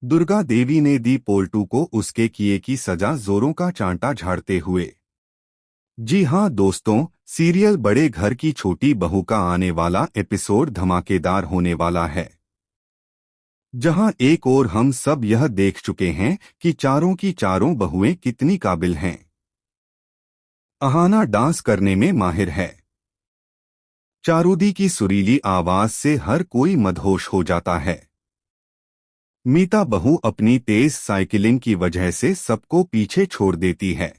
दुर्गा देवी ने दी पोल्टू को उसके किए की सजा जोरों का चांटा झाड़ते हुए। जी हाँ दोस्तों, सीरियल बड़े घर की छोटी बहू का आने वाला एपिसोड धमाकेदार होने वाला है। जहां एक ओर हम सब यह देख चुके हैं कि चारों की चारों बहुएं कितनी काबिल हैं। अहाना डांस करने में माहिर है। चारूदी की सुरीली आवाज से हर कोई मदहोश हो जाता है। मीता बहू अपनी तेज साइकिलिंग की वजह से सबको पीछे छोड़ देती है।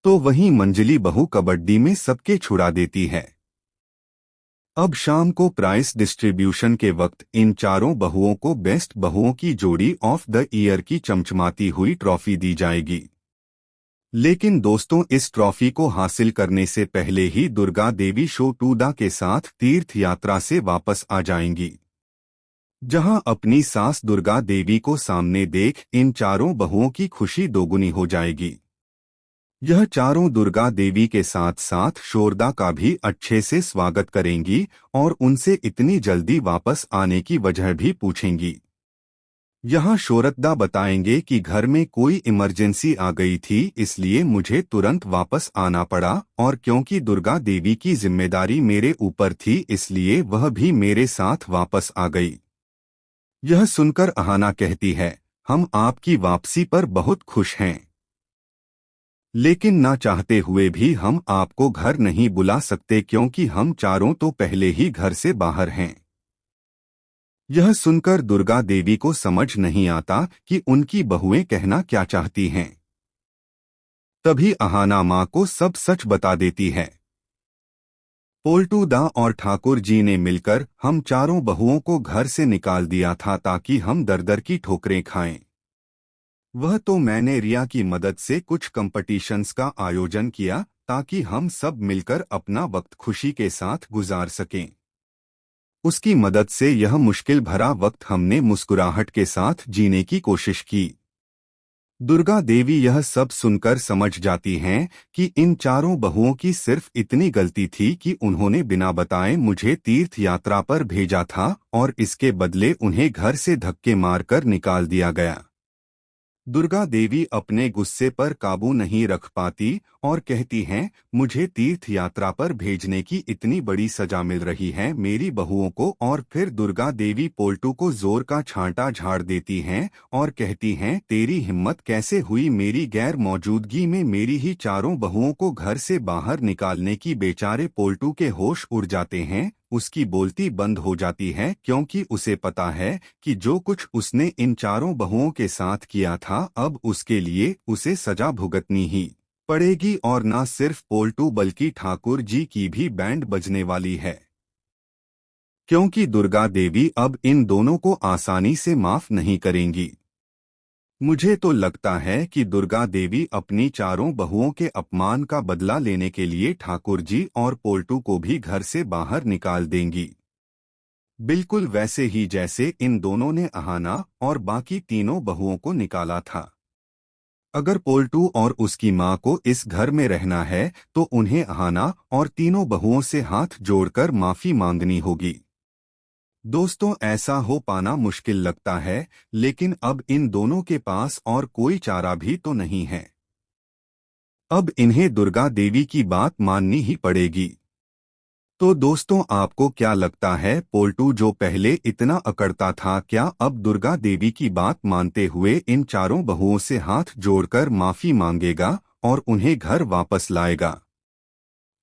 तो वहीं मंजली बहू कबड्डी में सबके छुड़ा देती है। अब शाम को प्राइस डिस्ट्रीब्यूशन के वक्त इन चारों बहुओं को बेस्ट बहुओं की जोड़ी ऑफ द ईयर की चमचमाती हुई ट्रॉफी दी जाएगी। लेकिन दोस्तों, इस ट्रॉफी को हासिल करने से पहले ही दुर्गा देवी शो टूडा के साथ तीर्थ यात्रा से वापस आ जाएंगी, जहां अपनी सास दुर्गा देवी को सामने देख इन चारों बहुओं की खुशी दोगुनी हो जाएगी। यह चारों दुर्गा देवी के साथ साथ शोरदा का भी अच्छे से स्वागत करेंगी और उनसे इतनी जल्दी वापस आने की वजह भी पूछेंगी। यहाँ शोरदा बताएंगे कि घर में कोई इमरजेंसी आ गई थी, इसलिए मुझे तुरंत वापस आना पड़ा, और क्योंकि दुर्गा देवी की जिम्मेदारी मेरे ऊपर थी इसलिए वह भी मेरे साथ वापस आ गई। यह सुनकर अहाना कहती है, हम आपकी वापसी पर बहुत खुश हैं, लेकिन ना चाहते हुए भी हम आपको घर नहीं बुला सकते क्योंकि हम चारों तो पहले ही घर से बाहर हैं। यह सुनकर दुर्गा देवी को समझ नहीं आता कि उनकी बहुएं कहना क्या चाहती हैं। तभी अहाना माँ को सब सच बता देती है। पोल्टू दा और ठाकुर जी ने मिलकर हम चारों बहुओं को घर से निकाल दिया था ताकि हम दर दर की ठोकरें खाएं। वह तो मैंने रिया की मदद से कुछ कंपटीशंस का आयोजन किया ताकि हम सब मिलकर अपना वक्त खुशी के साथ गुजार सकें। उसकी मदद से यह मुश्किल भरा वक्त हमने मुस्कुराहट के साथ जीने की कोशिश की। दुर्गा देवी यह सब सुनकर समझ जाती हैं कि इन चारों बहुओं की सिर्फ इतनी गलती थी कि उन्होंने बिना बताए मुझे तीर्थ यात्रा पर भेजा था और इसके बदले उन्हें घर से धक्के मारकर निकाल दिया गया। दुर्गा देवी अपने गुस्से पर काबू नहीं रख पाती और कहती हैं, मुझे तीर्थ यात्रा पर भेजने की इतनी बड़ी सजा मिल रही है मेरी बहुओं को। और फिर दुर्गा देवी पोल्टू को जोर का छांटा झाड़ देती हैं और कहती हैं, तेरी हिम्मत कैसे हुई मेरी गैर मौजूदगी में मेरी ही चारों बहुओं को घर से बाहर निकालने की। बेचारे पोल्टू के होश उड़ जाते हैं, उसकी बोलती बंद हो जाती है क्योंकि उसे पता है कि जो कुछ उसने इन चारों बहुओं के साथ किया था अब उसके लिए उसे सजा भुगतनी ही पड़ेगी। और न सिर्फ पोल्टू बल्कि ठाकुर जी की भी बैंड बजने वाली है, क्योंकि दुर्गा देवी अब इन दोनों को आसानी से माफ नहीं करेंगी। मुझे तो लगता है कि दुर्गा देवी अपनी चारों बहुओं के अपमान का बदला लेने के लिए ठाकुर जी और पोल्टू को भी घर से बाहर निकाल देंगी, बिल्कुल वैसे ही जैसे इन दोनों ने अहाना और बाकी तीनों बहुओं को निकाला था। अगर पोल्टू और उसकी मां को इस घर में रहना है तो उन्हें अहाना और तीनों बहुओं से हाथ जोड़कर माफी मांगनी होगी। दोस्तों, ऐसा हो पाना मुश्किल लगता है, लेकिन अब इन दोनों के पास और कोई चारा भी तो नहीं है। अब इन्हें दुर्गा देवी की बात माननी ही पड़ेगी। तो दोस्तों, आपको क्या लगता है, पोल्टू जो पहले इतना अकड़ता था क्या अब दुर्गा देवी की बात मानते हुए इन चारों बहुओं से हाथ जोड़कर माफी मांगेगा और उन्हें घर वापस लाएगा?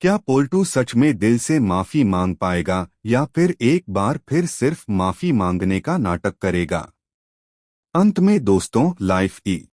क्या पोल्टू सच में दिल से माफी मांग पाएगा या फिर एक बार फिर सिर्फ माफी मांगने का नाटक करेगा? अंत में दोस्तों, लाइफ ई